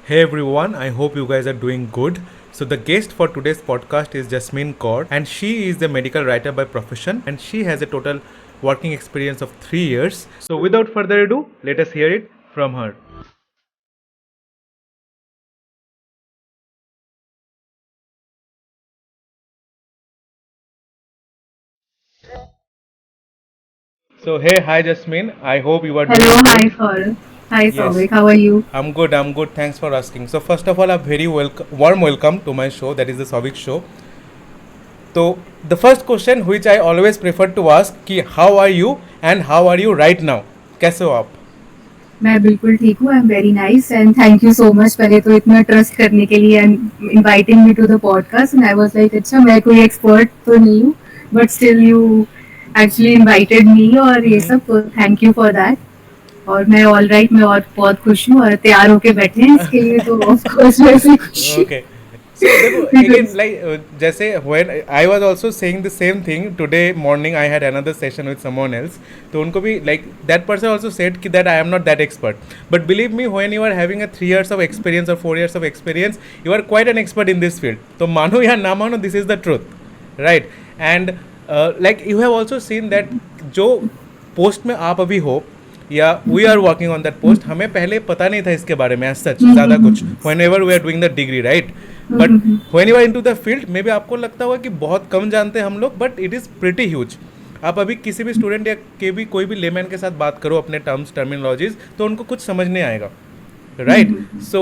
Hey everyone, I hope you guys are doing good. So, the guest for today's podcast is Jasmine Kaur, and she is a medical writer by profession, and she has a total working experience of 3 years. So, without further ado, let us hear it from her. So, hey, hi Jasmine, I hope you are Hello, doing hi good. Saurabh. Hi Yes, Saurabh, how are you? I'm good, thanks for asking. So, first of all, a very warm welcome to my show, that is the Savik Show. So, the first question which I always prefer to ask कि how are you and how are you right now? कैसे हो आप? मैं बिल्कुल ठीक हूँ. I am very nice and thank you so much पहले तो इतना ट्रस्ट करने के लिए and inviting me to the podcast and I was like अच्छा मैं कोई एक्सपर्ट तो नहीं हूँ but still you actually invited me और ये सब तो थैंक यू फॉर दैट. और मैं ऑल राइट मैं और बहुत खुश हूँ और तैयार होके बैठे हैं इसके लिए तो ऑफ कोर्स वैसे खुशी Okay. So देखो again बिकॉज like जैसे when I was also saying the same thing today morning I had another session with someone else तो उनको भी like that person also said कि that I am not that expert but believe me when you are having a 3 years of experience or 4 years of experience you are quite an expert in this field तो मानो या ना मानो this is the truth right and like you have also seen that जो post में आप अभी हो या we are working on that post हमें पहले पता नहीं था इसके बारे में एज सच ज़्यादा कुछ whenever we are doing the degree right but when you are into the field maybe आपको लगता होगा कि बहुत कम जानते हैं हम लोग but it is pretty huge. आप अभी किसी भी स्टूडेंट या के भी कोई भी लेमैन के साथ बात करो अपने टर्म्स टर्मिनोलॉजीज तो उनको कुछ समझ नहीं आएगा right so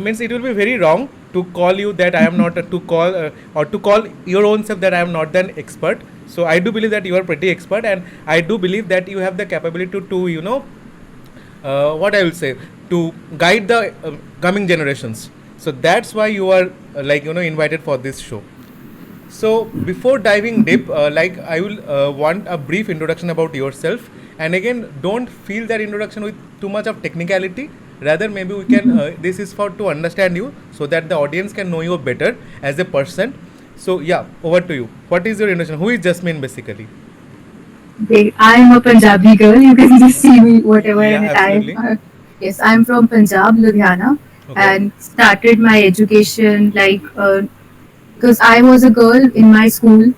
means it will be very wrong to call you that I am not to call or to call your own self that I am not an expert. So I do believe that you are pretty expert and I do believe that you have the capability to what I will say to guide the coming generations. So that's why you are invited for this show. So before diving deep, like I will want a brief introduction about yourself, and again, don't feel that introduction with too much of technicality. Rather, maybe we can. This is for to understand you, so that the audience can know you better as a person. So yeah, over to you. What is your introduction? Who is Jasmine basically? I'm a Punjabi girl. You can just see me whatever Yeah, and I. absolutely. Yes, I'm from Punjab, Ludhiana, Okay. and started my education like because I was a girl in my school,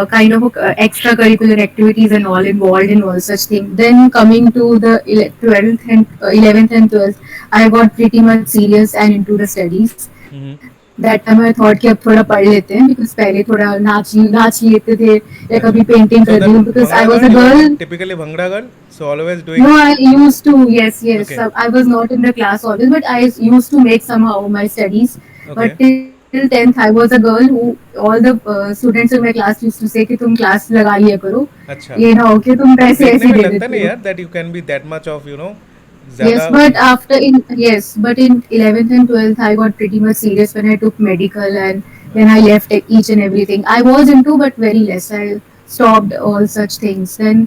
kind of extracurricular activities and all involved in all such things. Then coming to the 12th and 11th and 12th, I got pretty much serious and into the studies. Mm-hmm. That time I thought कि अब थोड़ा पढ़ लेते हैं because पहले थोड़ा नाच लेते थे या कभी पेंटिंग So कर that रही हूँ because I Bhangra was girl, a you are girl. like typically Bhangra girl. So always No, doing. I used to, yes. Okay. I was not in the class always, but I used to make somehow my studies. Okay. But till 10th, I was a girl who all the students in my class used to say कि तुम class लगा लिया करो, अच्छा. ये ना हो कि तुम पैसे देखने ऐसे में दे लगता देते नहीं हो. यार that you can be that much of Yes, ज़्यादा. but but in 11th and 12th, I got pretty much serious when I took medical and then I left each and everything. I was into, but very less. I stopped all such things. Then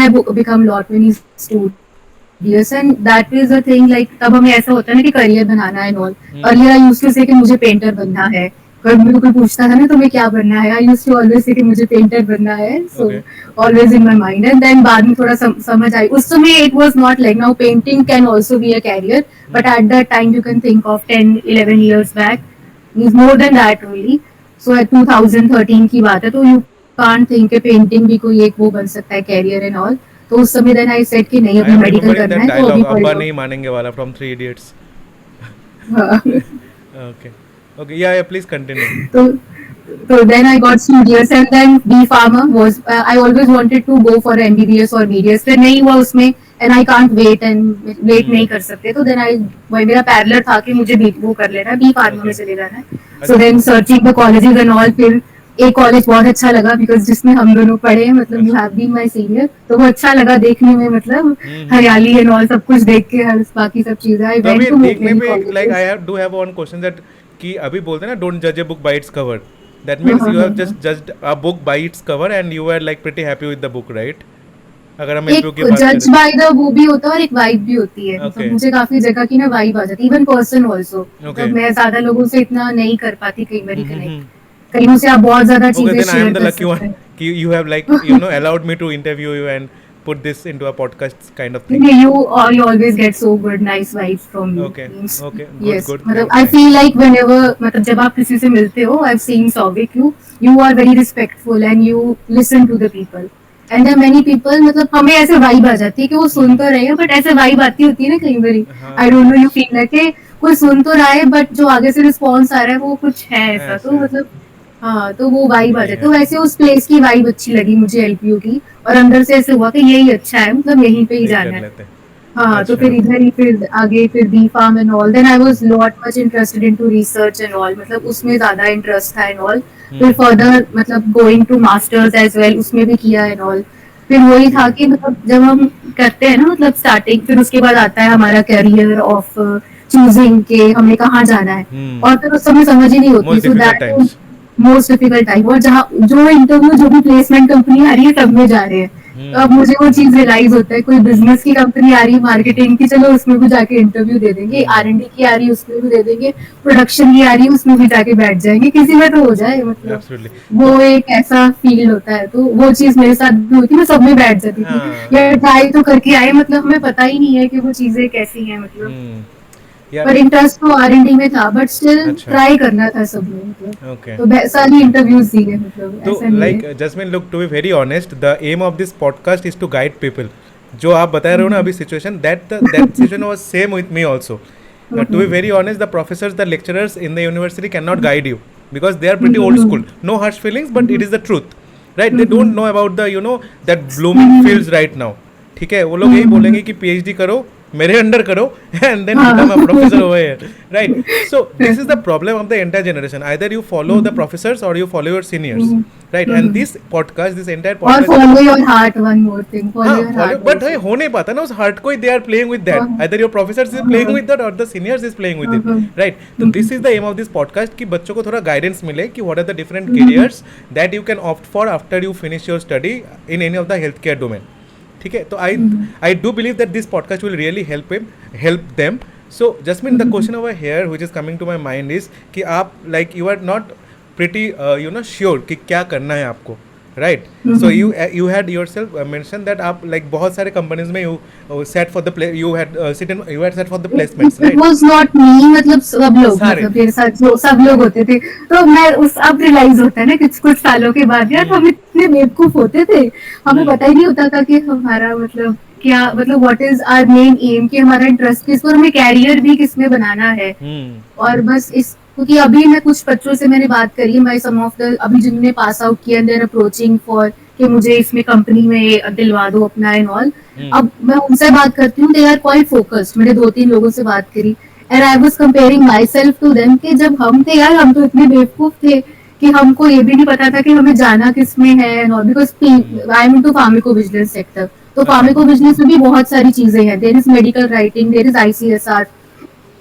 I become lot many studious and that is the thing like तब हमें ऐसा होता है ना कि career बनाना है and all. Hmm. Earlier I used to say कि मुझे पेंटर बनना है. पर मेरे को कोई पूछता था ना तुम्हें क्या बनना है, I used to always say कि मुझे पेंटर बनना है. सो Okay. always in my mind and then बाद में थोड़ा समझ आई उस समय it was not like now painting can also be a career but at that time you can think of 10-11 years back means more than that only. So at 2013 की बात है तो you can't think कि painting भी कोई एक वो बन सकता है career and all. तो उस समय then I said कि नहीं I अभी am मेडिकल remembering करना that है तो अभी dialogue पढ़ अब्बा लो. नहीं मानेंगे वाला from Three Idiots. हाँ. Okay. Okay. Yeah. Yeah. Please continue. तो so then I got studious and then B Pharma was I always wanted to go for MBBS or BDS फिर नहीं हुआ उसमें and I can't wait and wait Hmm. नहीं कर सकते तो then I वही मेरा पैरेलल था कि मुझे बी वो कर लेना है बी फार्मा में Okay. चले जाना है. सो अच्छा. Then searching the colleges and all फिर एक कॉलेज बहुत अच्छा लगा बिकॉज जिसमें हम दोनों पढ़े हैं मतलब यू अच्छा. हैव बीन माय सीनियर तो वो अच्छा लगा देखने में मतलब हरियाली एंड ऑल सब कुछ देख के हर बाकी सब चीजें आई तो वेंट अभी टू देखने मेनी पे like colleges. I have do have one question that कि अभी बोलते हैं ना डोंट जज a book by its cover that means you have just judged a book by its cover and you are like pretty happy with the book right अगर हम interview की एक बात जज करें बाय द वो भी होता है और एक वाइब भी होती है मतलब ओके मुझे काफी जगह की ना वाइब आ जाती है इवन पर्सन ऑल्सो ओके मतलब मैं ज्यादा लोगों से इतना नहीं कर पाती कई बार कनेक्ट. हम्म. कहीं से आप बहुत ज्यादा Okay, चीजें then I am share the कर lucky सकते one. हैं. You have like allowed me to interview you and put this into a podcast kind of thing. You always get so good, nice vibes from me. Okay, Means, okay, good, yes, good, मतलब thanks, I thanks. feel like whenever मतलब जब आप किसी से मिलते हो, I've seen Souvik, you are very respectful and you listen to the people. And there are many people मतलब हमें ऐसे वाइब आ जाती है कि वो सुन तो रहे हैं, but ऐसे वाइब आती होती है ना कई बारी. I don't know, you feel like कि कोई सुन तो रहा है, but जो आगे से रिस्पॉन्स आ रहा है वो कुछ है ऐसा, तो ऐसा मतलब हाँ, तो वो वाइब आ नहीं जाती है. है. तो वैसे उस प्लेस की वाइब अच्छी लगी मुझे एलपीयू की, और अंदर से ऐसे हुआ कि यही अच्छा है, मतलब यहीं पे ही नहीं जाना कर है. लेते. हाँ, तो अच्छा. फिर इधर ही फिर आगे फिर B pharm and all. Then I was not much interested into research and all, मतलब उसमें ज्यादा इंटरेस्ट था एंड ऑल. फिर फर्दर मतलब going to masters as well, उसमें भी किया एंड ऑल. फिर वही था कि मतलब जब हम करते हैं ना मतलब स्टार्टिंग, फिर उसके बाद आता है हमारा करियर ऑफ चूजिंग के हमें कहाँ जाना है, और फिर उस समय समझ ही नहीं होती. Most so difficult that times. Most difficult time, और जहाँ जो इंटरव्यू जो भी प्लेसमेंट कंपनी आ रही है सब में जा रहे हैं. तो अब मुझे वो चीज रियलाइज होता है, कोई बिजनेस की कंपनी आ रही है, मार्केटिंग की, चलो उसमें भी जाके इंटरव्यू दे देंगे, आर&डी की आ रही है उसमें भी दे देंगे, प्रोडक्शन की आ रही है उसमें भी जाके बैठ जाएंगे, किसी में तो हो जाए. मतलब एब्सोल्युटली. वो एक ऐसा फील्ड होता है, तो वो चीज मेरे साथ भी हुई थी, मैं सब में बैठ जाती थी. या हाँ. ट्राई तो करके आए, मतलब हमें पता ही नहीं है कि वो चीजें कैसी हैं, मतलब या. पर इंटरेस्ट तो आर&डी में था, बट स्टिल अच्छा. ट्राई करना था सब में. मतलब ओके. तो सारी इंटरव्यूज दिए, मतलब तो ऐसा नहीं लाइक है. Jasmine, look, to be very honest, the aim of this podcast is to guide people. जो आप बता रहे हो ना अभी situation, that situation was same with me also. To be very honest, the professors, the lecturers in the university cannot guide you because they are pretty old school. No harsh feelings, but it is the truth, right? They don't know about the that blooming fields right now. ठीक है, वो लोग यही बोलेंगे कि PhD करो, मेरे under करो, and then become a professor over here, right? So this is the problem of the entire generation. Either you follow the professors or you follow your seniors, right? And this podcast, this entire और podcast. Follow your heart, one more thing, follow हाँ, your follow, heart but भाई हो नहीं पाता ना उस heart को. They are playing with that. Either your professor is playing with that or the seniors is playing with it, right? तो this is the aim of this podcast कि बच्चों को थोड़ा गाइडेंस मिले कि what are the different careers that you can opt for after you finish your study in any of the health care domain. ठीक है, तो I do believe that this podcast will really help them. So Jasmine, the question over here which is coming to my mind is कि आप like you are not pretty sure कि क्या करना है आपको, right? So you had yourself mentioned that आप like बहुत सारे companies में you set for the you had set for the placements, It right? was not me, मतलब सब लोग, सारे. मतलब मेरे साथ जो सब लोग होते थे. तो मैं उस अब रियलाइज होता है ना कुछ कुछ सालों के बाद, यार हम इतने बेवकूफ होते थे, हमें पता ही नहीं होता था कि हमारा मतलब क्या, मतलब what is our main aim, कि हमारा इंटरेस्ट किस पर, हमें कैरियर भी किस में बनाना है. और बस इस, क्योंकि अभी मैं कुछ बच्चों से मैंने बात करी, मैं सम ऑफ द अभी जिन्होंने पास आउट किया, देयर अप्रोचिंग फॉर कि मुझे इसमें कंपनी में दिलवा दो अपना एंड ऑल. अब मैं उनसे बात करती हूँ, दे आर क्वाइट फोकस्ड. मैंने 2-3 लोगों से बात करी and I was comparing myself to them कि जब हम थे यार, हम तो इतने बेवकूफ थे कि हमको ये भी नहीं पता था कि हमें जाना किस में है and all. Because I am into pharmacovigilance sector, तो फार्माकोविजिलेंस में भी बहुत सारी चीजें हैं. There is medical writing, there is ICSR,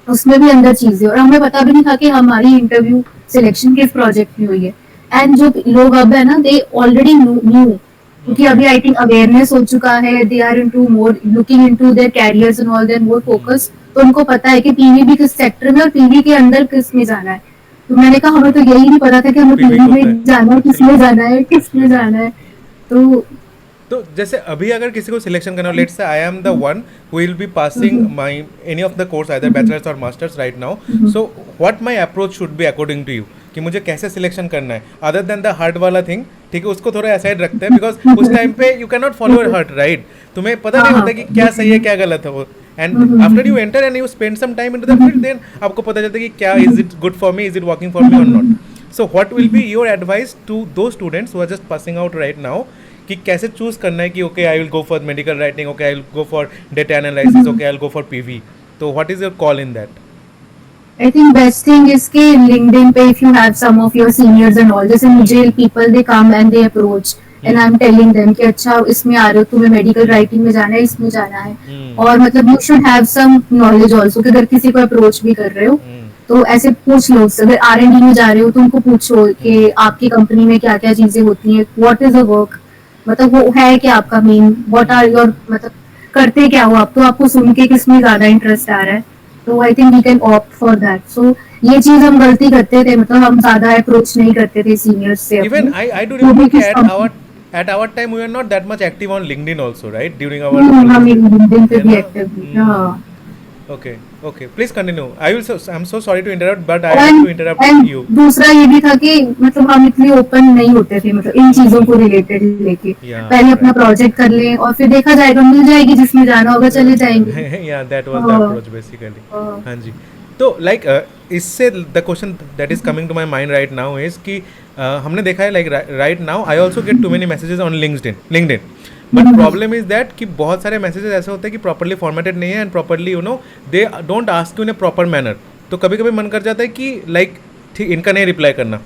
उसमें भी अंदर चीजें, और हमें पता भी नहीं था कि हमारी इंटरव्यू सिलेक्शन किस प्रोजेक्ट में हुई है. एंड जो लोग अब है ना, दे ऑलरेडी न्यू, क्योंकि अभी आई थिंक अवेयरनेस हो चुका है, they are into more looking into their careers and all, their more focus. तो उनको पता है कि पीवी भी किस सेक्टर में और पीवी के अंदर किस में जाना है. तो मैंने कहा हमें तो यही नहीं पता था कि हमें पीवी में जाना है, किस में जाना है, किस में जाना है. तो जैसे अभी अगर किसी को सिलेक्शन करना हो, let's say I am the one who will be passing my any of the course, either bachelors or masters right now, so what my approach should be according to you, कि मुझे कैसे selection करना है other than the heart वाला thing. ठीक है, उसको थोड़ा असाइड रखते हैं बिकॉज उस टाइम पे you can not follow your heart, right? तुम्हें पता नहीं होता कि क्या सही है क्या गलत है वो. And after you enter and you spend some time into the field, then आपको पता चलता है कि क्या is it good for me, is it working for me or not. So what will be your advice to those students who are just passing out right now, कि कैसे choose करना है कि okay I will go for medical writing, okay I will go for data analysis, okay I will go for PV. तो what is your call in that? I think best thing is कि LinkedIn पे if you have some of your seniors and all, जैसे मुझे people they come and they approach and I'm telling them कि अच्छा इसमें आ रहे हो, तुम्हें मेडिकल राइटिंग में जाना है, इसमें जाना है. और मतलब you should have some knowledge also, कि अगर किसी को अप्रोच भी कर रहे हो तो ऐसे पूछ लो उससे. अगर R&D में जा रहे हो तो उनको पूछो कि आपकी कंपनी में क्या क्या चीजें होती हैं, व्हाट इज द वर्क, मतलब वो है कि आपका मेन, व्हाट आर योर, मतलब करते क्या हो आप, तो आपको सुन के किसमें ज्यादा इंटरेस्ट आ रहा है. तो I think we can opt for that. So ये चीज हम गलती करते थे, मतलब हम ज्यादा अप्रोच नहीं करते थे सीनियर्स से. इवन आई डू रिमेंबर कि at our time we were not that much active on LinkedIn also, right? During our हम LinkedIn पे है भी ना? एक्टिव हाँ. Okay, okay. Please continue. I'm so sorry to interrupt, but I have and to interrupt and you. दूसरा ये भी था कि मतलब हम इतने ओपन नहीं होते थे मतलब इन चीजों को रिलेटेड लेके. Yeah, पहले अपना right. प्रोजेक्ट कर लें और फिर देखा जाएगा, मिल जाएगी जिसमें जाना होगा चले जाएंगे. Yeah, that was the हाँ, approach basically. हाँ, हाँ जी. तो लाइक इससे the question that is coming to my mind right now is कि हमने देखा है like right now I also get to many messages on LinkedIn but problem is that कि बहुत सारे मैसेजेस ऐसे होते हैं कि प्रॉपरली फॉर्मेटेड नहीं है and properly they don't ask you in A proper manner. तो कभी कभी मन कर जाता है कि लाइक ठीक इनका नहीं रिप्लाई करना,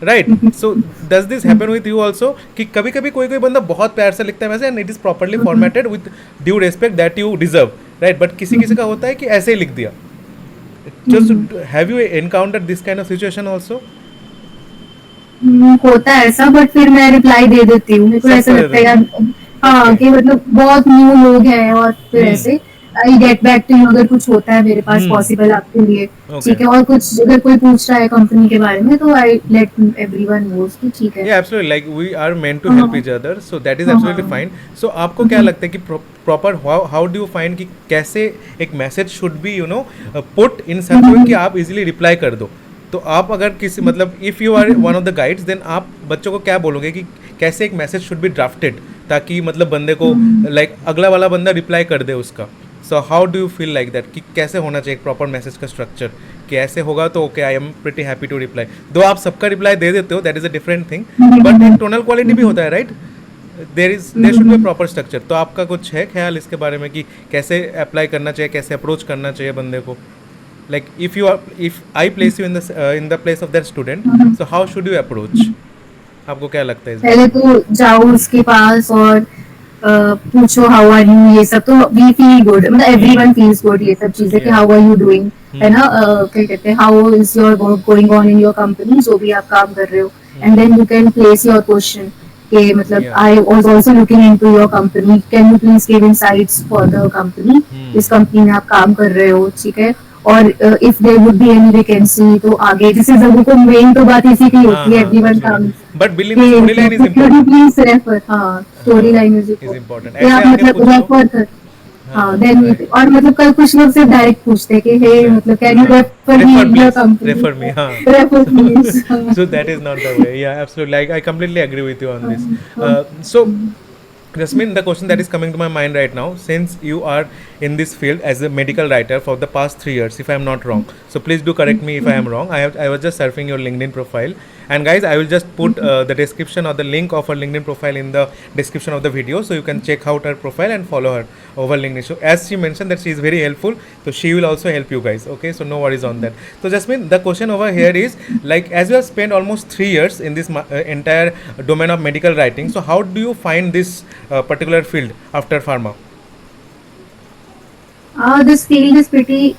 right? So does this happen with you also कि कभी कभी कोई कोई बंदा बहुत प्यार से लिखता है message and it is properly formatted with due respect that you deserve, right? But किसी किसी का होता है कि ऐसे ही लिख दिया. Just have you encountered this kind of situation also? होता है ऐसा, बट फिर मैं रिप्लाई दे देती हूँ. मेरे को सब ऐसा कर लगता है देते यार हाँ कि मतलब बहुत न्यू लोग हैं और फिर ऐसे I get back to you अगर कुछ होता है मेरे पास पॉसिबल आपके लिए. Okay. ठीक है, और कुछ अगर कोई पूछ रहा है कंपनी के बारे में तो आई लेट एवरीवन नोस कि ठीक है. Yeah, absolutely. Like we are meant to help each other, so that is absolutely fine. So आपको क्या लगता है कि proper how do you find कि कैसे एक message should be put in such a way कि आप easily reply कर दो? तो आप अगर किसी मतलब if you are one of the guides then आप बच्चों को क्या बोलोगे कि कैसे एक मैसेज शुड बी ड्राफ्टेड ताकि मतलब बंदे को लाइक अगला वाला बंदा रिप्लाई कर दे उसका. So how do you feel like that कि कैसे होना चाहिए एक प्रॉपर मैसेज का स्ट्रक्चर कि ऐसे होगा तो okay I am pretty happy to reply. दो आप सबका रिप्लाई दे देते हो that is a different thing, but एक टोनल क्वालिटी भी होता है, right? There should be proper structure. तो आपका कुछ है ख्याल इसके बारे में कि कैसे अप्लाई करना चाहिए, कैसे अप्रोच करना चाहिए बंदे को? Like if I place you in the place of that student, so how should you approach? आपको क्या लगता है इस पहले तो जाओ उसके पास और पूछो हाउ आर यू, ये सब तो वी फील गुड, मतलब एवरीवन फील्स गुड ये सब चीजें कि हाउ आर यू डूइंग, है ना. क्या कहते हैं, how is your work going on in your company, जो भी आप काम कर रहे हो. And then you can place your question कि मतलब I was also looking into your company, can you please give insights for the company, इस कंपनी में आप काम कर रहे हो, ठीक है. और if there would be any vacancy तो आगे जैसे जब को मेन तो बात इसी की होती है everyone comes, but believe me story line is important. Please refer. हाँ, स्टोरी लाइन इज इम्पोर्टेंट. या मतलब रेफर कर. हाँ, देन और मतलब कल कुछ लोग सिर्फ डायरेक्ट पूछते कि हे मतलब can you refer me in your company, refer me, हाँ. Refer please. So that is not the way. Yeah, absolutely. Like I completely agree with you on this. So Jasmine, the question that is coming to my mind right now, since you are in this field as a medical writer for the past 3 years, if I am not wrong, so please do correct me if I am wrong. I was just surfing your LinkedIn profile, and guys, I will just put the description or the link of her LinkedIn profile in the description of the video, so you can check out her profile and follow her over LinkedIn. So as she mentioned that she is very helpful, so she will also help you guys. Okay, so no worries on that. So Jasmine, the question over here is like as you have spent almost 3 years in this entire domain of medical writing, so how do you find this particular field after pharma? This field is pretty.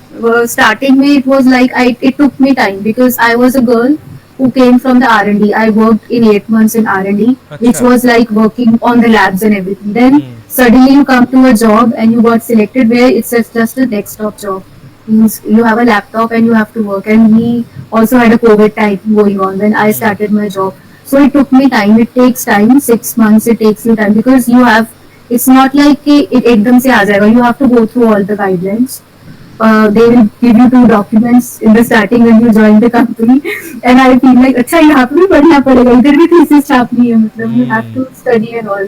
Starting में it was like it took me time because I was a girl who came from the R&D. I worked in 8 months in R&D, which Acha. was like working on the labs and everything. Then suddenly you come to a job and you got selected where it's just a desktop job. Means you have a laptop and you have to work. And we also had a COVID time going on when I started my job. So it took me time. It takes time. 6 months it takes you time because you have. It's not like कि it एकदम से आ जाएगा. You have to go through all the guidelines. They will give you 2 documents in the starting when you join the company, and I feel like अच्छा यहाँ पे भी पढ़ना पड़ेगा, इधर भी thesis छापनी है, मतलब you have to study and all.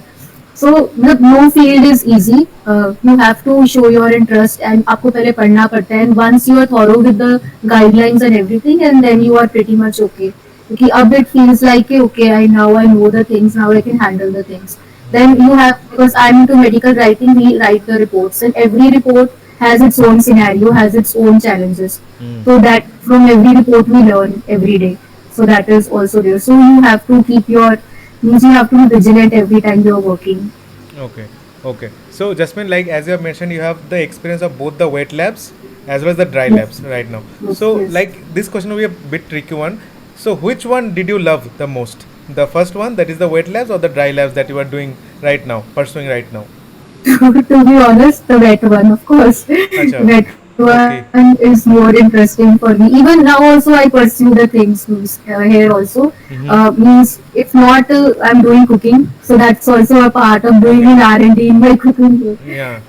So मतलब no field is easy. You have to show your interest and आपको पहले पढ़ना पड़ता है. And once you are thorough with the guidelines and everything, and then you are pretty much okay. Because अब it feels like okay, I know the things, now I can handle the things. Then you have, because I'm into medical writing, we write the reports and every report has its own scenario, has its own challenges. So that from every report we learn every day. So that is also there. So you have to keep you have to be vigilant every time you're working. Okay. So Jasmine, like as you have mentioned, you have the experience of both the wet labs as well as the dry labs right now. Yes, So yes. like this question will be a bit tricky one. So which one did you love the most? The first one, that is the wet labs, or the dry labs that you are doing right now, pursuing right now? To be honest, the wet one, of course. Acha. Wet Okay. one is more interesting for me. Even now also I pursue the things means here also. Mm-hmm. Means if not I'm doing cooking, so that's also a part of doing Okay. an R&D in my cooking. Yeah.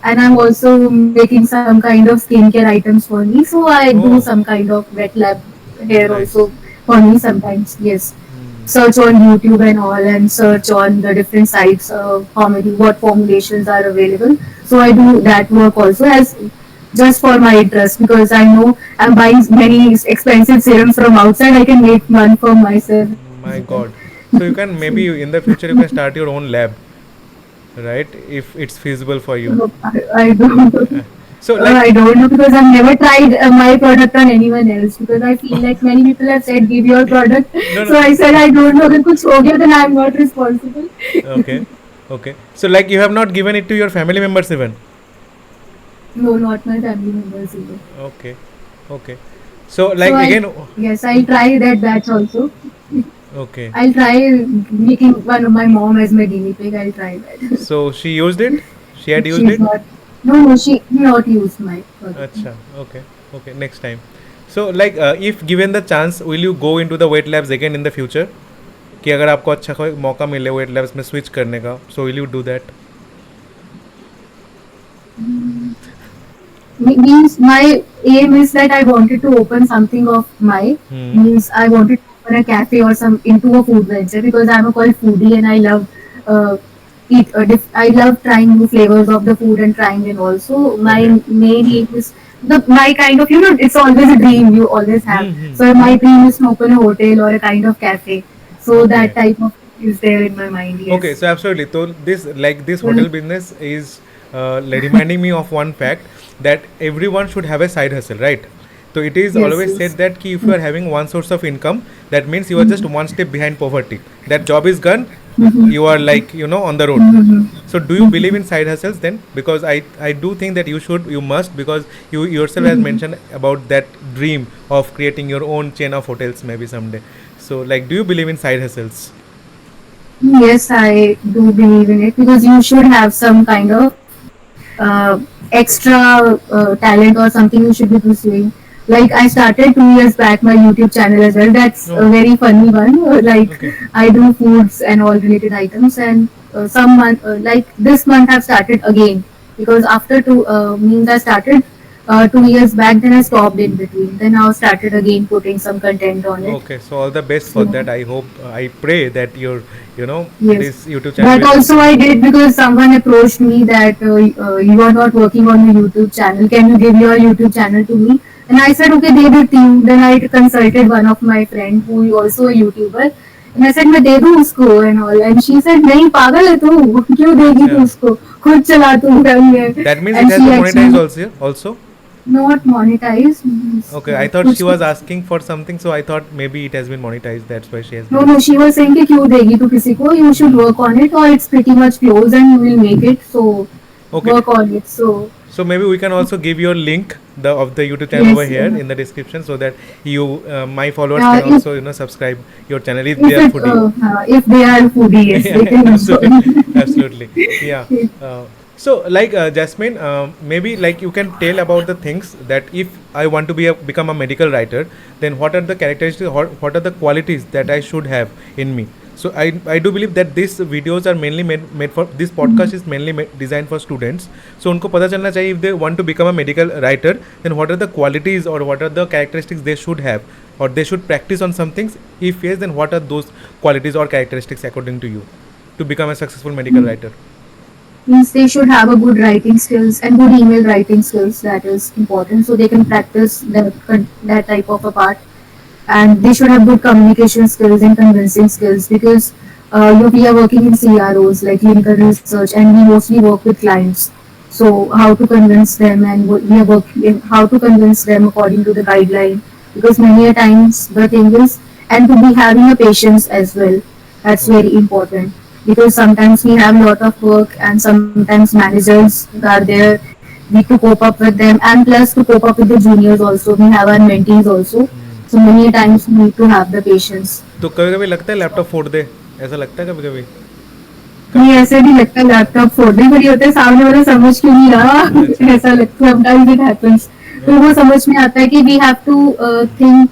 And I'm also making some kind of skincare items for me. So I do Oh, some kind of wet lab here also nice. for me sometimes. Yes. Hmm. Search on YouTube and all, and search on the different sites, how many, what formulations are available. So I do that work also as just for my interest, because I know I'm buying many expensive serums from outside. I can make one for myself as well. My God. So you can So, maybe in the future you can start your own lab, right? If it's feasible for you. I don't. Uh, So like I don't know because I've never tried my product on anyone else, because I feel like many people have said give your product. no, So I said I don't know. अगर कुछ हो गया then I'm not responsible. okay, okay. So like you have not given it to your family members even. No, not my family members either. Okay, okay. So So like I again, yes I'll try that batch also. okay. I'll try making one of my mom as my guinea pig. I'll try that. So she used it. She had used She's it. not. No, she not used my product. Acha. Okay, okay. Next time. So like if given the chance, will you go into the wet labs again in the future? कि अगर आपको अच्छा कोई मौका मिले wait labs में switch करने का so will you do that. Means my aim is that I wanted to open something of my, means I wanted to open a cafe or some into a food venture, because I'm a quite foodie and I love uh, I love trying new flavors of the food and trying them also. My Okay. main aim is the my kind of, it's always a dream you always have. So my dream is to open a hotel or a kind of cafe. So Okay. that type of is there in my mind. Okay, Yes. so absolutely. So this like this Mm. hotel business is reminding me of one fact that everyone should have a side hustle, right? So it is Yes. always Yes. said that ki if you are having one source of income, that means you are just one step behind poverty. That job is gone, you are like on the road. So do you believe in side hustles then? Because I do think that you must, because you yourself has mentioned about that dream of creating your own chain of hotels maybe someday. So like, do you believe in side hustles? Yes, I do believe in it, because you should have some kind of extra talent or something you should be pursuing. Like I started 2 years back my YouTube channel as well. That's a No. very funny one. Like Okay. I do foods and all related items, and some month, like this month, I've started again, because after two means I started 2 years back, then I stopped in between. Then I started again putting some content on it. Okay, so all the best for So that. I hope, I pray that your, yes. this YouTube channel That will. also I did because someone approached me that you are not working on your YouTube channel. Can you give your YouTube channel to me? And I said, okay, दे देती हूँ. Then I consulted one of my friend who is also a YouTuber. And I said, मैं दे दूँ उसको and all. And she said, नहीं पागल है तू, क्यों देगी तू Yeah. उसको? खुद चला तू ढंग है. That means it And has she been monetized actually also. Also. not monetized. Okay, I thought कुछ she was asking for something, so I thought maybe it has been monetized. That's why she has No, been. no, she was saying कि क्यों देगी तू किसी को? You should work on it, or it's pretty much close and you will make it. So Okay, work on it. So so maybe we can also give your link of the YouTube channel yes, over here in the description, so that you, my followers uh, can if also subscribe your channel if they are foodie. if they are foodie, yes, they can also. Absolutely, absolutely, yeah. So like Jasmine, maybe like you can tell about the things that if I want to become a medical writer, then what are the characteristics, what are the qualities that I should have in me? So I do believe that these videos are mainly made for, this podcast is mainly designed for students. So उनको पता चलना चाहिए if they want to become a medical writer, then what are the qualities or what are the characteristics they should have, or they should practice on some things. If yes, then what are those qualities or characteristics according to you to become a successful medical writer? Means they should have a good writing skills and good email writing skills. That is important, so they can practice that type of a part. And they should have good communication skills and convincing skills, because we are working in CROs like clinical research, and we mostly work with clients. So how to convince them, and we are working how to convince them according to the guideline, because many a times the thing is, and to be having a patience as well. That's Okay. very important, because sometimes we have a lot of work and sometimes managers are there. We need to cope up with them, and plus to cope up with the juniors also. We have our mentees also. So many times we need to have the patience. तो कभी कभी लगता है laptop फोड़ दे, ऐसा लगता है कभी कभी. नहीं ऐसे भी लगता है लैपटॉप फोड़ने को नहीं होता है, सामने वाला समझ क्यों नहीं रहा. अच्छा. ऐसा लगता है sometimes it happens. तो वो समझ में आता है कि वी हैव टू थिंक,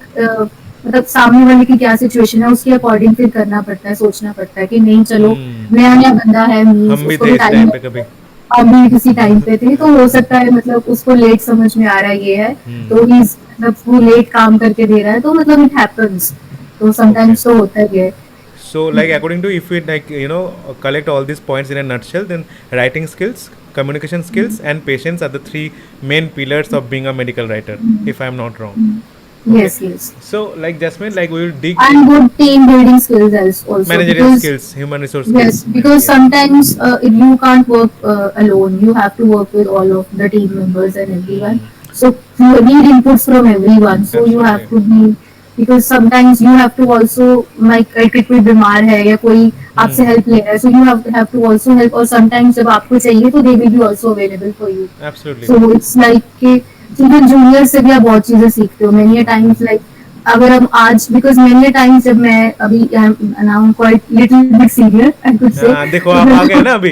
मतलब सामने वाले की क्या सिचुएशन है उसके अकॉर्डिंग फिर करना पड़ता है, सोचना पड़ता है कि नहीं चलो नया नया बंदा है, मीन्स हम भी उसको थे भी इस टाइम, टाइम पे कभी। हम भी किसी टाइम पे थे तो हो सकता है मतलब उसको लेट समझ में आ रहा है ये है, तो ही मतलब वो लेट काम करके दे रहा है, तो मतलब इट हैपेंस, तो ओके, समटाइम्स तो होता ही है। so like according to, if we like collect all these points in a nutshell, then writing skills, communication skills, and patience are the three main pillars of being a medical writer, if I am not wrong. Okay, Yes, yes. so like Jasmine, like we will dig And in good team building skills also, managerial because skills, human resource yes, skills, because yeah. sometimes you can't work alone. You have to work with all of the team members and everyone. Hmm. So you need inputs from everyone. So you have Absolutely. to be, because sometimes you have to also, like कोई बीमार है या कोई आपसे Hmm. Help ले रहा है, so you have to also help, और sometimes जब आपको चाहिए तो they will be also available for you. Absolutely. So it's like कि इवन जूनियर से भी आप बहुत चीजें सीखते हो मेनी टाइम्स, लाइक अगर हम आज, बिकॉज मेनी टाइम्स जब मैं अभी now quite little bit senior I could say, हाँ देखो आप आ गए ना अभी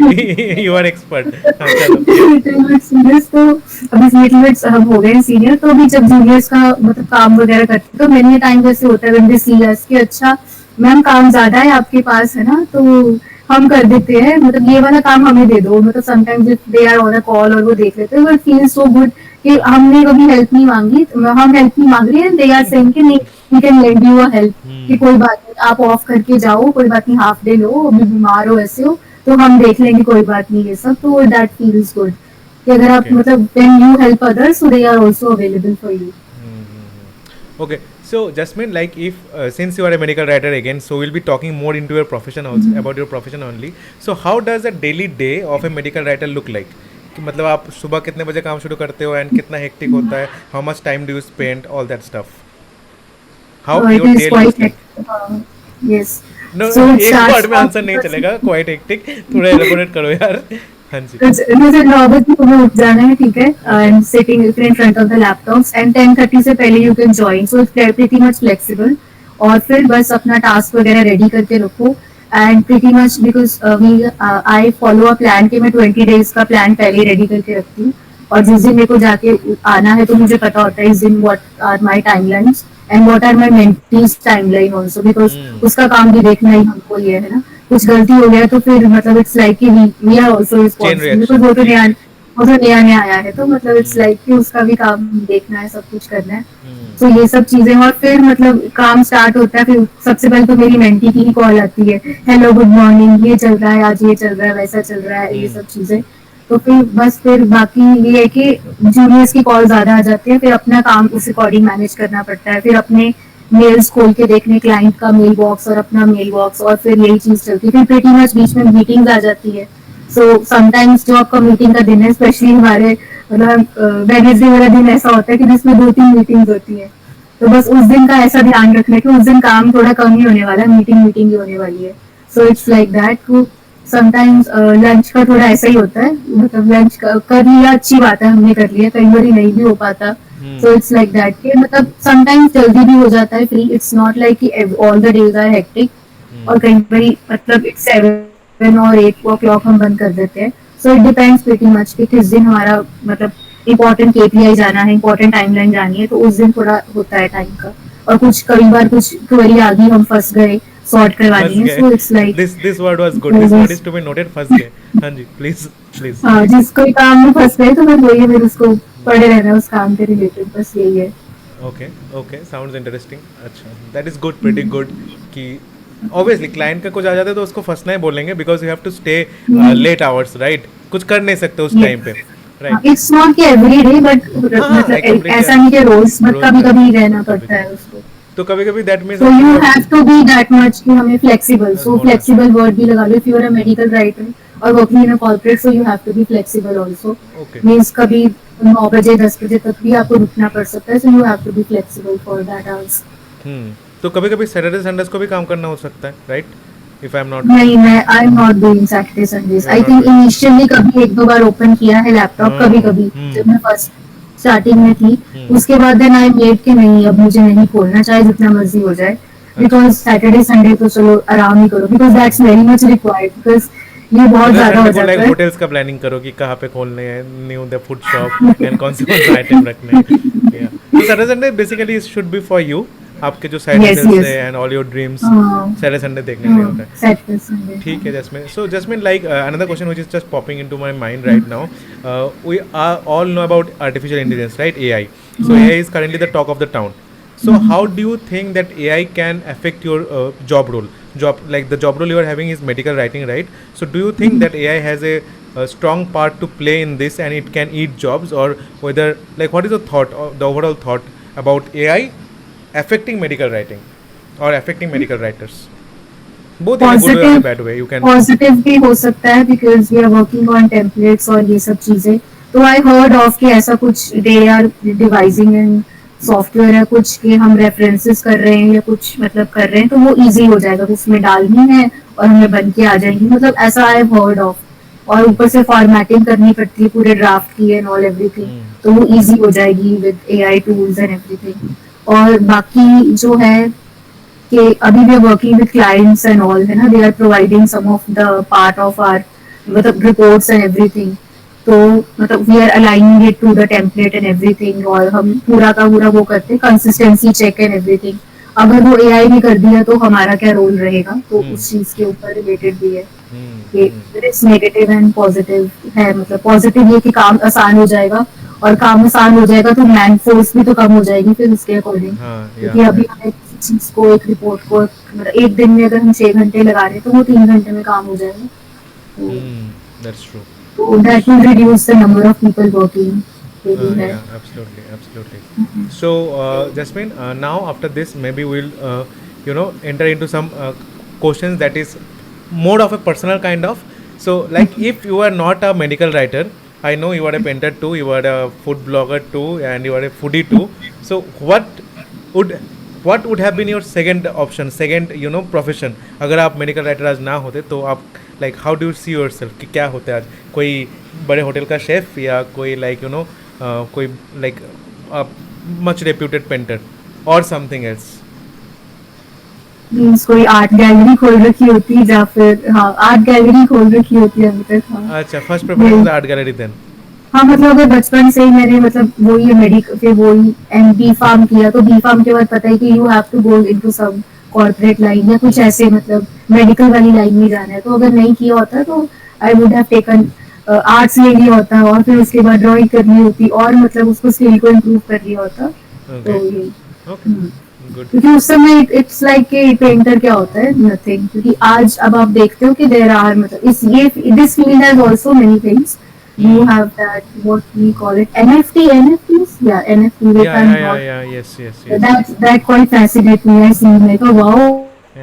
यू आर एक्सपर्ट। हाँ चलो। लिटिल बिट सीनियर्स, तो अभी लिटिल बिट हम हो गए सीनियर, तो अभी जब जूनियर्स का मतलब काम वगैरह करते तो मेनी टाइम जैसे होता है व्हेन दे सी अस कि अच्छा मैम काम ज्यादा है आपके पास है ना, तो हम कर देते हैं, मतलब ये वाला काम हमें दे दो, मतलब sometimes if they are on a call और वो देख लेते हैं, बट फील सो गुड कि हमने कभी हेल्प नहीं मांगी, हम हेल्प नहीं मांग रहे हैं, दे आर सेइंग कि नहीं we can lend you a help, कि कोई बात नहीं आप ऑफ करके जाओ, कोई बात नहीं हाफ डे लो, अभी बीमार हो ऐसे हो तो हम देख लेंगे, कोई बात नहीं ये सब, तो दैट फील्स गुड कि अगर आप Okay. मतलब when you help others so they are also available for you. Okay, so Jasmine, like if since you are a medical writer again, so we'll be talking more into your profession also, about your profession only. So how does a daily day of a medical writer look like? कि मतलब आप सुबह कितने बजे काम शुरू करते हो एंड कितना हेक्टिक होता है, how much time do you spend, all that stuff, how It your is day quite looks like? yes. No So it एक starts वर्ड में from आंसर नहीं चलेगा, क्वाइट हेक्टिक, थोड़ा एलाबोरेट करो यार। हाँ जी। मुझे 9 बजे तुम्हें उठ जाना है, ठीक है, okay. And sitting in front of the laptops and 10:30 से पहले you can join, so it's pretty much flexible, और फिर बस अपना टास्क वगैरह रेडी करके रखो, and pretty much because we I follow a plan कि मैं 20 डेज का प्लान पहले रेडी करके रखती हूँ, और जिस दिन मेरे को जाके आना है तो मुझे पता होता है इस दिन what are my timelines and what are my mentees timeline also, because उसका काम भी देखना ही हमको ये है ना, कुछ गलती हो गया तो फिर मतलब इट्स लाइक कि we are also chain responsible, because reaction. वो तो नया नया आया है, तो मतलब इट्स लाइक कि उसका भी काम देखना है, सब कुछ करना है, तो ये सब चीजें, और फिर मतलब काम स्टार्ट होता है, फिर सबसे पहले तो मेरी मेंटी की ही कॉल आती है, हेलो गुड मॉर्निंग ये चल रहा है, आज ये चल रहा है, वैसा चल रहा है, ये सब चीजें, तो फिर बस फिर बाकी ये है कि जूनियर्स की कॉल ज्यादा आ जाती है, फिर अपना काम उस अकॉर्डिंग मैनेज करना पड़ता है, फिर अपने मेल्स खोल के देखने क्लाइंट का मेल बॉक्स और अपना मेल बॉक्स, और फिर यही चीज चलती है, फिर प्रीटी मच बीच में मीटिंग्स आ जाती है, सो समटाइम्स जो आपका मीटिंग का दिन है, स्पेशली हमारे मतलब वेडनेसडे वाला दिन ऐसा होता है कि जिसमें 2-3 मीटिंग्स होती है, तो बस उस दिन का ऐसा ध्यान रखना कि उस दिन काम थोड़ा कम ही होने वाला है, मीटिंग मीटिंग ही होने वाली है, सो it's like that, sometimes lunch का थोड़ा ऐसा ही होता है, मतलब लंच कर लिया अच्छी बात है, हमने कर लिया, कई बार नहीं भी हो पाता, सो इट्स लाइक दैट कि मतलब समटाइम्स जल्दी भी हो जाता है फ्री, इट्स नॉट लाइक कि all the days are hectic, और कई बार मतलब इट्स 7 और 8 ओ क्लॉक हम बंद कर देते हैं, so it depends pretty much कि किस दिन हमारा मतलब इम्पोर्टेंट केपीआई जाना है, इम्पोर्टेंट टाइमलाइन जानी है, तो उस दिन थोड़ा होता है टाइम का, और कुछ कई बार कुछ क्वेरी आ गई हम फंस गए, सॉर्ट फंस करवानी है, गए। So it's like this word was good, this word is to be noted, फंस गए। हाँ जी, प्लीज प्लीज। हाँ जिसको काम में फंस गए तो मैं वही है, फिर उसको पढ़े रहना उस काम के रिलेटेड, बस यही है. Okay okay, sounds interesting. अच्छा, that is good, pretty good कि ऑब्वियसली क्लाइंट का कुछ आ जाता है तो उसको फंसना ही बोलेंगे, because you have to stay late hours, right, कुछ कर नहीं सकते उस टाइम पे, राइट। इट्स नॉट कि एवरी डे, बट हाँ आई मतलब कंप्लीटली ऐसा नहीं कि रोज, बट रोज कभी कभी रहना कभी पड़ता है कभी, उसको, तो कभी कभी that means so also you you have to be that much कि हमें flexible, so no doubt. flexible word भी लगा लो, if you are a medical writer or working in a corporate, so you have to be flexible also, okay. means कभी 9 बजे 10 बजे तक भी आपको रुकना पड़ सकता है, so you have to be flexible for that hours. तो कभी कभी सैटरडे संडेज को भी काम करना हो सकता है, right, if I am not नहीं मैं I am not doing Saturday Sundays, you are I not think doing. Initially कभी 1-2 बार ओपन किया है लैपटॉप, कभी कभी जब मैं फर्स्ट स्टार्टिंग में थी, उसके बाद देन आई मेड के नहीं अब मुझे नहीं खोलना, चाहे जितना मर्जी हो जाए, अच्छा। बिकॉज सैटरडे संडे तो चलो आराम ही करो, because that's very much required, because ये बहुत ज्यादा हो को जाता लाइक है। होटल्स का प्लानिंग करो कि कहाँ पे खोलने हैं new the food shop and कौन से आइटम रखने हैं। तो Saturday Sunday basically should be for you, आपके जो साइड यस हसल्स यस। है एंड ऑल योर ड्रीम्स हाँ सैटरडे संडे देखने के लिए होता है। Saturday Sunday. ठीक है जस्मिन, सो जस्मिन like another question which is just popping into my mind right now, we are all know about artificial intelligence, right? AI. So AI is currently the talk of the town. So how do you think that AI can affect your job role? Like the job role you are having is medical writing, right? So do you think that AI has a strong part to play in this and it can eat jobs, or whether like what is the thought or the overall thought about AI affecting medical writing or affecting medical writers? Both in a good way or a positive bad way, you can. Positive भी हो सकता है because we are working on templates और ये सब चीजें। तो I heard of कि ऐसा कुछ they are devising in software है कुछ कि हम रेफरेंसेस कर रहे हैं या कुछ मतलब कर रहे हैं तो वो इजी हो जाएगा, उसमें डालनी है और हमें बन के आ जाएंगी, मतलब ऐसा आई हर्ड ऑफ। और ऊपर से फॉर्मेटिंग करनी पड़ती है पूरे ड्राफ्ट की एंड ऑल एवरीथिंग, तो वो इजी हो जाएगी with AI tools and everything. और बाकी जो है कि अभी we are working with clients and all है ना, they are providing some of the part of our मतलब रिपोर्ट्स एंड एवरीथिंग। तो मतलब we are aligning it to the template and everything और हम पूरा का पूरा वो करते हैं कंसिस्टेंसी चेक एंड एवरीथिंग। अगर वो एआई ने कर दिया तो हमारा क्या रोल रहेगा, तो उस चीज के ऊपर रिलेटेड भी है कि इट्स नेगेटिव एंड पॉजिटिव है। मतलब पॉजिटिव ये कि काम आसान हो जाएगा, और काम आसान हो जाएगा तो मैन फोर्स भी तो कम हो जाएगी फिर उसके अकॉर्डिंग। हाँ क्योंकि या अभी हमें किसी चीज को एक रिपोर्ट को मतलब एक दिन में अगर हम 6 घंटे लगा रहे हैं तो वो 3 घंटे में काम हो जाएगा। that's true. तो that will reduce the number of people working. ये भी है। Yeah, absolutely, absolutely. So, Jasmine, now after this, maybe we'll, enter into some questions that is more of a personal kind of. So, like, if you are not a medical writer, I know you are a painter too, you are a food blogger too, and you are a foodie too. So, would what would have been your second option, second profession? अगर आप medical writer आज ना होते तो आप like how do you see yourself कि क्या होते आज, कोई बड़े होटल का शेफ या कोई like कोई like much reputed painter or something else? Means कोई आर्ट गैलरी खोल रखी होती या फिर हाँ आर्ट गैलरी खोल रखी होती है अभी तक। हाँ अच्छा, first preference art gallery then. हाँ मतलब अगर बचपन से ही मैंने मतलब वही मेडिकल फिर वही एंड बी फार्म किया तो बी फार्म के बाद पता है कि you have to go into some corporate line या कुछ ऐसे मतलब मेडिकल वाली लाइन में जाना है। तो अगर नहीं किया होता तो I would have taken arts ले लिया होता और फिर उसके बाद ड्राइंग करनी होती और मतलब उसको स्किल को इम्प्रूव कर लिया होता। तो ये गुड। क्योंकि उस समय इट्स लाइक कि पेंटर क्या होता है नथिंग, क्योंकि आज अब आप देखते हो कि देयर आर मतलब इस ये this field has also many things. You have that what we call it NFTs, yeah NFT. Yes, yes. That quite fascinates me. I see like oh wow,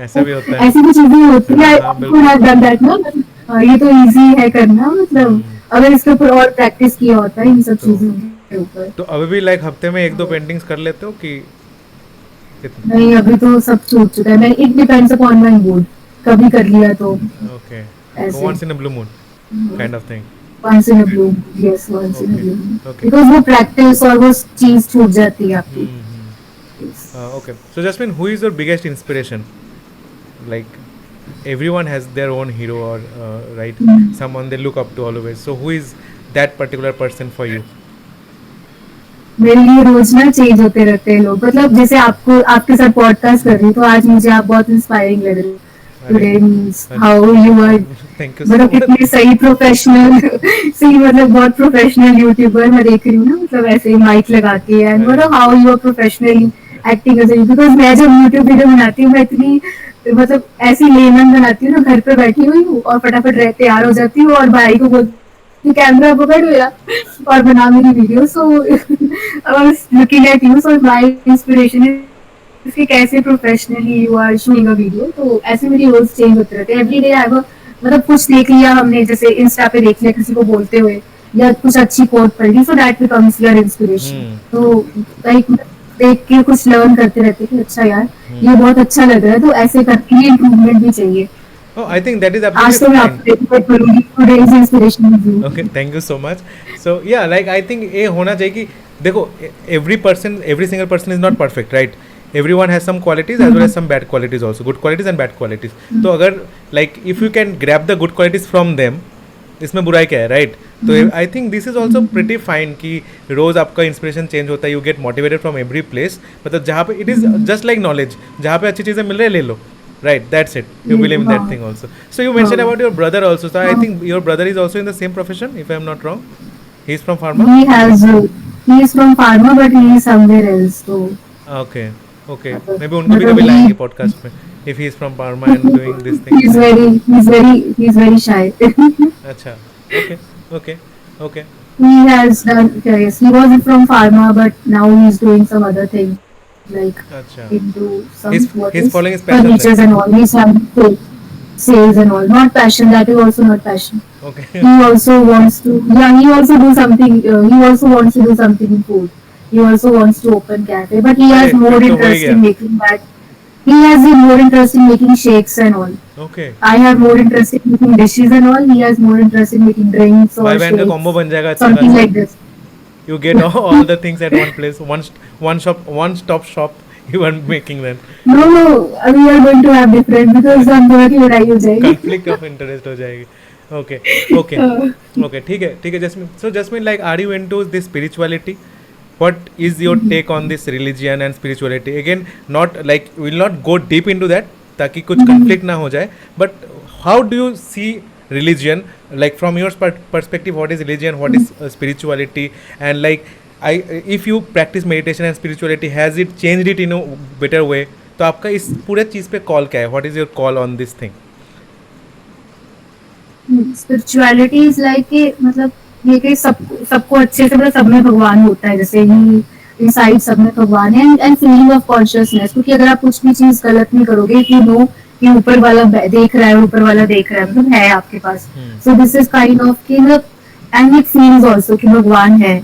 ऐसा भी होता है। ऐसी भी चीजें होती है। I could have done that ना, ये तो इजी है करना मतलब अगर इसके ऊपर और प्रैक्टिस किया होता है इन सब चीजों के ऊपर। तो अभी भी लाइक हफ्ते में 1-2 पेंटिंग्स कर लेते हो कि नहीं अभी तो सब छूट चुका है। मैं it depends upon my mood, कभी कर लिया तो ओके, ऐसे once in a blue moon kind of thing. once in a blue, yes once in a Okay, blue, okay. because वो प्रैक्टिस और वो चीज छूट जाती है आपकी। Yes. Okay, so Jasmine, who is your biggest inspiration? Like everyone has their own hero or right, someone they look up to always. So who is that particular person for you? मेरे लिए रोज ना change होते रहते हैं लोग, मतलब जैसे आपको आपके साथ पॉडकास्ट कर रही हूँ तो आज मुझे आप बहुत इंस्पायरिंग लग रहे हो। Today means how you are Thank you so मतलब much. कितने सही प्रोफेशनल सही मतलब बहुत प्रोफेशनल यूट्यूबर मैं देख रही हूँ ना, मतलब ऐसे माइक लगा के एंड मतलब how you are professionally acting as because मैं जब यूट्यूब वीडियो बनाती हूँ मैं इतनी मतलब ऐसी लेमन बनाती हूँ ना, घर पे बैठी हुई हूँ और फटाफट तैयार हो जाती हूँ और भाई को बोलती कैमरा पकड़ मेरा और बना मेरी video. So I was looking at you, so my inspiration is कि कैसे professionally you are shooting a video. तो ऐसे मेरी रोज चेंज होते रहते हैं एवरी डे। आई मतलब कुछ देख लिया हमने जैसे इंस्टा पे देख लिया किसी को बोलते हुए या कुछ अच्छी कोट पढ़ ली, so that becomes your inspiration. तो लाइक देख के कुछ लर्न करते रहते कि अच्छा यार ये बहुत अच्छा लग रहा है, तो ऐसे करके इम्प्रूवमेंट भी चाहिए। Oh, I think that is आज तो मैं absolutely fine. आपको करूंगी today's inspiration with you. Okay, thank you so much. So yeah, like I think ये होना चाहिए कि देखो every single person is not perfect, right? everyone has some qualities as well as some bad qualities also, good qualities and bad qualities. तो अगर like if you can grab the good qualities from them, इसमें बुराई क्या है, right? तो I think this is also pretty fine कि रोज आपका inspiration change होता है, you get motivated from every place. मतलब जहाँ पे it is just like knowledge, जहाँ पे अच्छी चीज़ें मिल रही है ले लो, right? That's it. You believe in that thing also. So you mentioned about your brother also. So I think your brother is also in the same profession, if I am not wrong. He's from pharma. He is from pharma, but he is somewhere else. So Okay, okay. Maybe उनको भी कभी लाएंगे podcast में. If he is from pharma and doing this thing. he's very shy. अच्छा. Okay, okay, okay. He has done, yes, he was from pharma, but now he's doing some other thing, like अच्छा. into some He's following his passion. furnitures and all. He's having sales and all. Not passion. That is also not passion. Okay. He also wants to. Yeah, he also do something. He also wants to do something in food. He also wants to open cafe, but he has अरे, more फिर तो हो ही interest गया. in making that. He has more interest in making shakes and all. Okay. I have more interest in making dishes and all. He has more interest in making drinks or भाई बहन का shakes. combo बन जाएगा अच्छा Something खासा. like this. You get all the things at one place, one stop shop. You are making them. No, we are going to have different because हम दोनों की लड़ाई हो जाएगी. Conflict of interest हो जाएगी. Okay, okay, okay. ठीक है Jasmine. So Jasmine, like, are you into this spirituality? What is your take on this religion and spirituality? Again, not like we'll not go deep into that, ताकि कुछ conflict ना हो जाए. But how do you see religion? Like from your perspective, what is religion? What is spirituality? And like, if you practice meditation and spirituality, has it changed it in a better way? तो आपका इस पूरे चीज़ पे call क्या है? What is your call on this thing? Spirituality is like कि मतलब ये कि सबको अच्छे से मतलब सब में भगवान होता है, जैसे ही इनसाइड सब में भगवान है. एंड फीलिंग ऑफ कॉन्शियसनेस, क्योंकि अगर आप कुछ भी चीज गलत नहीं करोगे, कि नो कि ऊपर वाला देख रहा है, ऊपर वाला देख रहा है, मतलब है आपके पास. So this is kind of कि मतलब, एंड इट फील्स आल्सो कि भगवान है.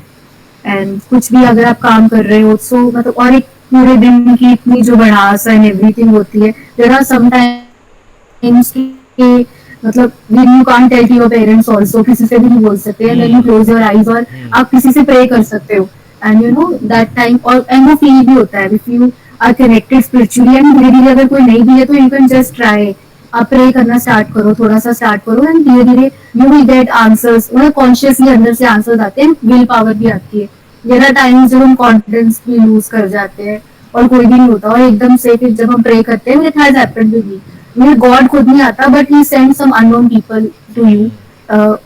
एंड कुछ भी अगर आप काम कर रहे हो, सो मतलब, और एक पूरे दिन की इतनी जो भड़ास एंड एवरीथिंग होती है, देयर आर सम टाइम्स कि मतलब when you can't tell to your parents also, किसी से भी नहीं बोल सकते, and then you close your eyes और आप किसी से प्रे कर सकते हो, and you know that time, और and वो फील भी होता है if you are connected spiritually. and धीरे धीरे अगर कोई नहीं भी है तो you can just try, आप प्रे करना स्टार्ट करो, थोड़ा सा स्टार्ट करो, एंड धीरे धीरे you will get answers. मतलब कॉन्शियसली अंदर से आंसर्स आते हैं, विल पावर भी आती है. देयर आर टाइम्स जब हम कॉन्फिडेंस भी लूज कर जाते हैं और कोई भी नहीं होता, और एकदम से फिर जब हम प्रे करते हैं, it has happened with me. मुझे गॉड खुद नहीं आता, but he send some unknown people to you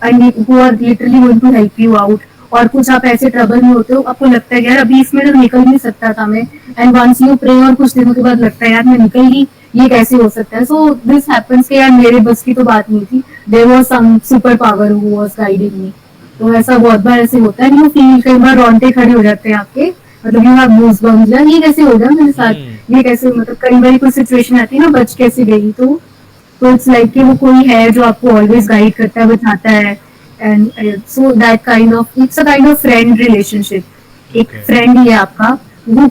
and who are literally going to help you out. और कुछ आप ऐसे ट्रबल में होते हो, आपको लगता है यार अभी इसमें तो निकल नहीं सकता था मैं, एंड वंस यू प्रे और कुछ दिनों के बाद लगता है यार मैं निकल गई, ये कैसे हो सकता है. सो दिस हैपेंस कि यार मेरे बस की तो बात नहीं थी, there was some super power who was guiding me. तो ऐसा बहुत बार ऐसे होता है, यू फील, कई बार रोंगटे खड़े हो जाते हैं आपके, मतलब यू हैव गूज़बम्प्स, यार ये कैसे हो गया मेरे साथ, ये कैसे, मतलब कई बार कुछ सिचुएशन आती है ना, बच कैसे गई. तो इट्स लाइक कि वो कोई है जो आपको ऑलवेज गाइड करता है, बताता है. And so that kind of, it's a kind of friend relationship. एक फ्रेंड ही है आपका, who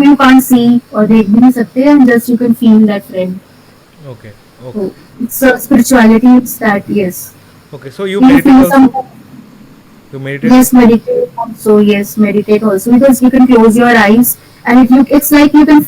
you can't see और देख भी नहीं सकते, and just you can feel that friend. Okay, So okay, it's spirituality, it's that, yes. okay. So you You meditate feel some, also? You meditate? yes, meditate also, yes, meditate also, because you can close your eyes and it's like you can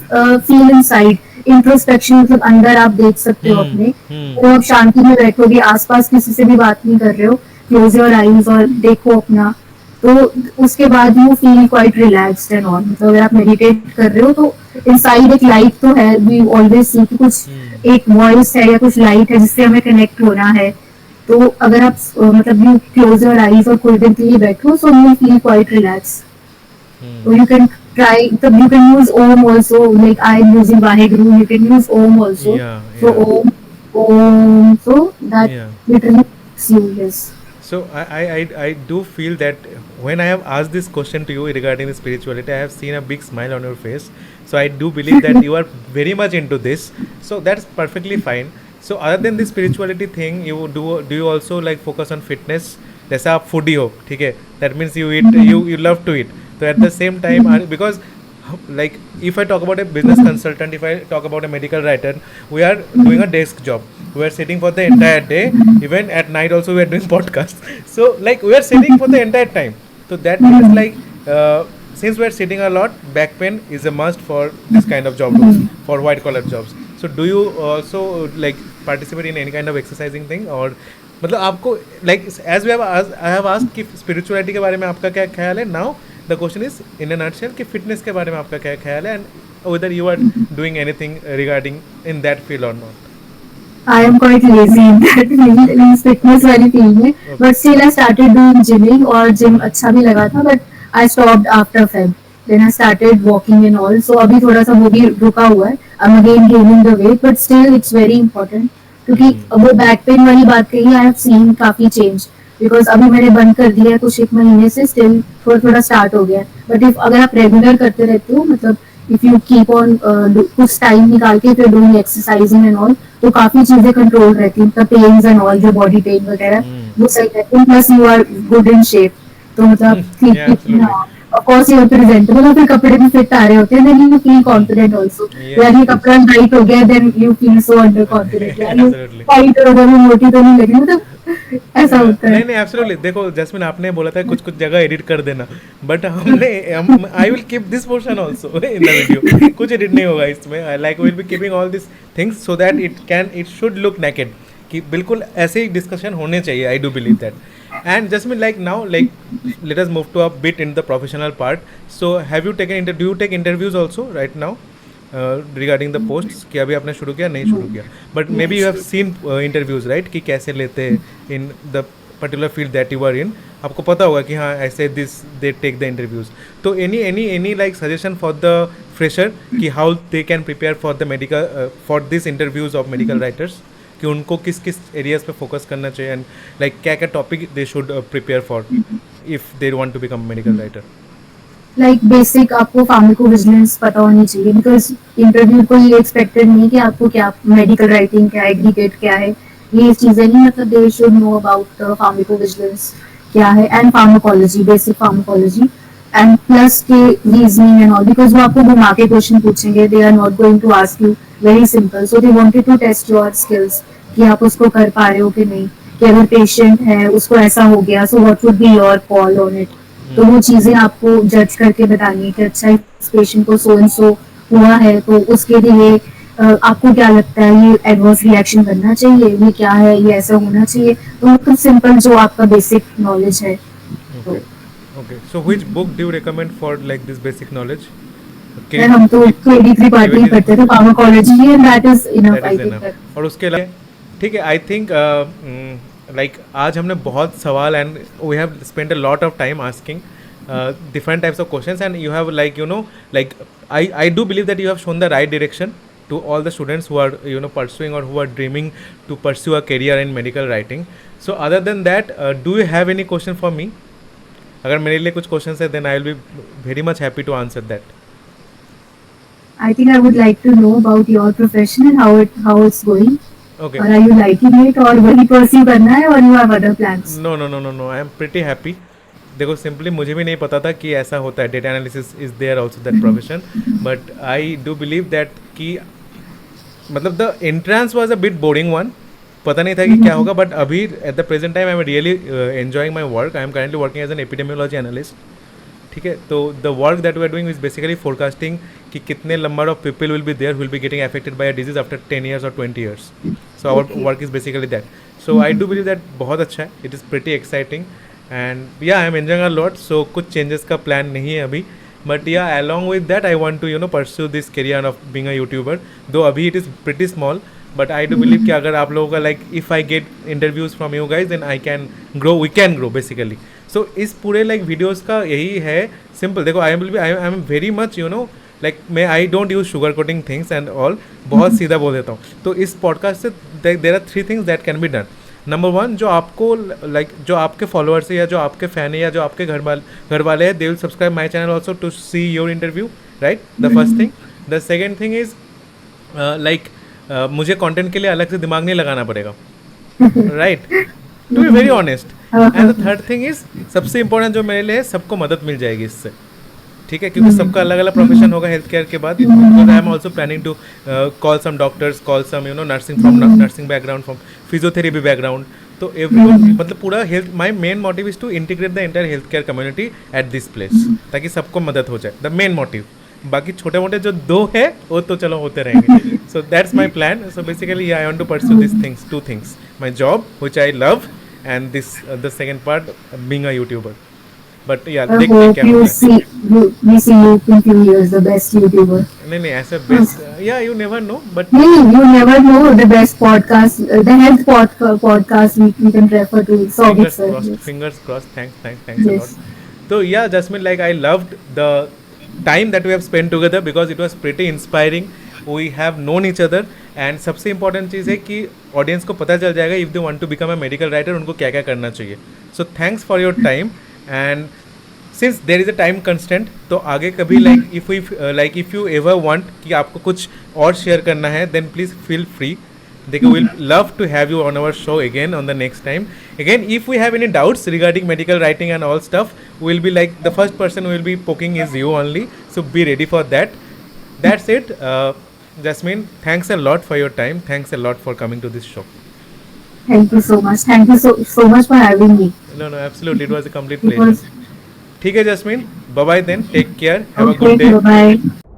feel inside. Introspection, मतलब अंदर आप देख सकते हो अपने, तो आप शांति में बैठोगे, आसपास किसी से भी बात नहीं कर रहे हो, क्लोज योर आईज और देखो अपना, तो उसके बाद you feel quite relaxed and all. मतलब अगर आप मेडिटेट कर रहे हो तो इनसाइड एक लाइट तो है, वी ऑलवेज सी कि कुछ एक वॉइस है या कुछ लाइट है जिससे हमें कनेक्ट होना है. तो अगर आप मतलब यू क्लोज योर आईज और कुछ देर के लिए बैठो, so you feel quite relax. So you can try, you can use Om also, like I am using Vaheguru, you can use Om also. So Om, so that literally helps you, yes. So I do feel that when I have asked this question to you regarding the spirituality, I have seen a big smile on your face. So I do believe that you are very much into this. So that's perfectly fine. So other than this spirituality thing, do you also like focus on fitness? जैसा आप foodie हो, ठीक है? That means you eat, you love to eat. So at the same time, because like if I talk about a business consultant, if I talk about a medical writer, we are doing a desk job. We are sitting for the entire day. Even at night also we are doing podcasts. So like we are sitting for the entire time. So that means like since we are sitting a lot, back pain is a must for this kind of job roles, for white collar jobs. So do you also like participate in any kind of exercising thing, or मतलब आपको like as we have asked, I have asked कि spirituality के बारे में आपका क्या ख्याल है. Now the question is in a nutshell कि fitness के बारे में आपका क्या ख्याल है, and whether you are doing anything regarding in that field or not. I am quite lazy in that field, in fitness वाली field में, but still I started doing gymming और gym अच्छा भी लगा था, but I stopped after Feb. Then I started walking and all, so अभी थोड़ा सा वो भी रुका हुआ है. I'm again gaining the weight, but still it's very important क्योंकि वो बैक पेन वाली बात कही, आई हैव सीन काफी चेंज बिकॉज अभी मैंने बंद कर दिया है कुछ एक महीने से, स्टिल थोड़ा थोड़ा स्टार्ट हो गया है. बट इफ अगर आप रेगुलर करते रहते हो, मतलब इफ यू कीप ऑन कुछ टाइम निकाल के फिर डूइंग एक्सरसाइजिंग एंड ऑल, तो काफी चीजें कंट्रोल रहती हैं, मतलब पेन्स एंड ऑल, जो बॉडी पेन वगैरह वो सही रहते हैं. Plus you are good in shape, तो मतलब ठीक. Of course you have to presentable और फिर कपड़े भी फिट आ रहे होते हैं, then you feel confident also. यार ये कपड़ा टाइट हो गया, then you feel so under confident. यार ये टाइट हो गया, मोटी तो नहीं लगी, मतलब ऐसा होता है. नहीं एब्सोल्युटली. देखो जैस्मिन, आपने बोला था कुछ कुछ जगह एडिट कर देना, बट हमने I will keep this portion also in the video. कुछ एडिट नहीं होगा इसमें. I like will be keeping all this things so that it should look naked, कि बिल्कुल ऐसे ही डिस्कशन होने चाहिए. आई do believe that. And Jasmine, like now, like let us move to a bit in the professional part. So have you taken do you take interviews also right now regarding the posts? कि अभी आपने शुरू किया, नहीं शुरू किया, but maybe you have seen interviews, right? कि कैसे लेते हैं in the particular field that you are in. आपको पता होगा कि हाँ ऐसे this they take the interviews. तो any like suggestion for the fresher कि how they can prepare for the medical for these interviews of medical writers? कि उनको किस किस एरियाज पे फोकस करना चाहिए, एंड लाइक क्या क्या topic they should prepare for if they want to become medical writer. Like basic आपको फार्माकोविजिलेंस पता होनी चाहिए, बिकॉज इंटरव्यू को ये एक्सपेक्टेड नहीं है कि आपको क्या मेडिकल राइटिंग क्या है, एग्रीगेट क्या है, ये चीजें नहीं. मतलब they should know about pharmacovigilance क्या है, and pharmacology, basic pharmacology, and plus के रीजनिंग एंड ऑल, बिकॉज वो आपको घुमा के क्वेश्चन पूछेंगे. They are not going to ask you very simple, so they wanted to test your skills कि आप उसको कर पा रहे हो कि नहीं, कि अगर पेशेंट है उसको ऐसा हो गया, so what would be your call on it. तो वो चीजें आपको जज करके बतानी है कि अच्छा इस पेशेंट को सो एंड सो हुआ है, तो उसके लिए आपको क्या लगता है, ये एडवर्स रिएक्शन करना चाहिए, ये क्या है, ये ऐसा होना चाहिए. तो मतलब सिंपल जो आपका बेसिक नॉलेज है. Okay, so which book do you recommend for like this basic knowledge? Okay. हम तो 23 पार्ट ही पढ़ते थे pharmacology, and that is enough I think. और उसके अलावा ठीक है, आई थिंक लाइक आज हमने बहुत सवाल, and we have spend a lot of time asking different types of questions, and you have like like I do believe that you have shown the right direction to all the students who are pursuing or who are dreaming to pursue a career in medical writing. So other than that, do you have any question for me? अगर मेरे लिए कुछ questions है, then I will be very much happy to answer that. I think I would like to know about your profession and how it's going. Okay. Or are you liking it, or वही pursue करना है, or you have other plans? No. I am pretty happy. देखो simply मुझे भी नहीं पता था कि ऐसा होता है. Data analysis is there also that profession, but I do believe that कि मतलब the entrance was a bit boring one. पता नहीं था कि क्या होगा, बट अभी at the present time I am really enjoying my work. I am currently working as an epidemiology analyst. ठीक है, तो the work that we are doing is basically forecasting कि कितने number of people will be there will be getting affected by a disease after 10 years और 20 years. So our work is basically that. So I do believe that बहुत अच्छा है. It is pretty exciting and yeah, I am enjoying a lot. So कुछ changes का plan नहीं है अभी, but yeah, along with that I want to pursue this career of being a YouTuber, though अभी it is pretty small, but I do believe कि अगर आप लोगों का like if I get interviews from you guys, then I can grow, we can grow basically. So इस पूरे like videos का यही है simple. देखो I am very much like मैं I don't use sugar coating things and all, बहुत सीधा बोल देता हूँ. तो इस podcast से there are 3 things that can be done. Number 1, जो आपको लाइक जो आपके फॉलोअर्स है या जो आपके फ़ैन है या जो आपके घर वाले हैं, they will subscribe my channel also to see your interview, right. The first thing. The second thing is like मुझे कंटेंट के लिए अलग से दिमाग नहीं लगाना पड़ेगा, right, to be very honest. And the third thing is सबसे इंपॉर्टेंट जो मेरे लिए है, सबको मदद मिल जाएगी इससे. ठीक है, क्योंकि सबका अलग अलग प्रोफेशन होगा हेल्थ केयर के बाद. Because I am also planning to call some doctors, call some nursing from nursing background, from physiotherapy background. तो एवरीवन मतलब पूरा health, my main motive is to integrate the entire health care community at this place, ताकि सबको मदद हो जाए, the main motive. बाकी छोटे मोटे जो दो है वो तो चलो होते रहेंगे। So that's my plan. So basically I want to pursue this things, two things, my job which I love and this the second part being a YouTuber. But yeah I देखते हैं hope क्या होता है। we see you in few years, the best YouTuber. नहीं नहीं ऐसे best, या you never know but No, you never know, the best podcast, the health podcast we can refer to Sovic fingers sir. crossed, Yes. fingers crossed, thanks a Yes. lot. So yeah, Jasmine, like I loved the time that we have spent together because it was pretty inspiring. We have known each other and सबसे important चीज़ है कि audience को पता चल जाएगा if they want to become a medical writer उनको क्या क्या करना चाहिए. So thanks for your time and since there is a time constraint तो आगे कभी like if you ever want कि आपको कुछ और share करना है then please feel free. देखो we'll love to have you on our show again on the next time. Again, if we have any doubts regarding medical writing and all stuff, we'll be like the first person who will be poking is you only. So be ready for that. That's it. Jasmine, thanks a lot for your time. Thanks a lot for coming to this show. Thank you so much. Thank you so much for having me. No, absolutely. It was a complete It pleasure. was ठीक है Jasmine. Bye bye then. Take care. Have a okay. good day. Bye bye.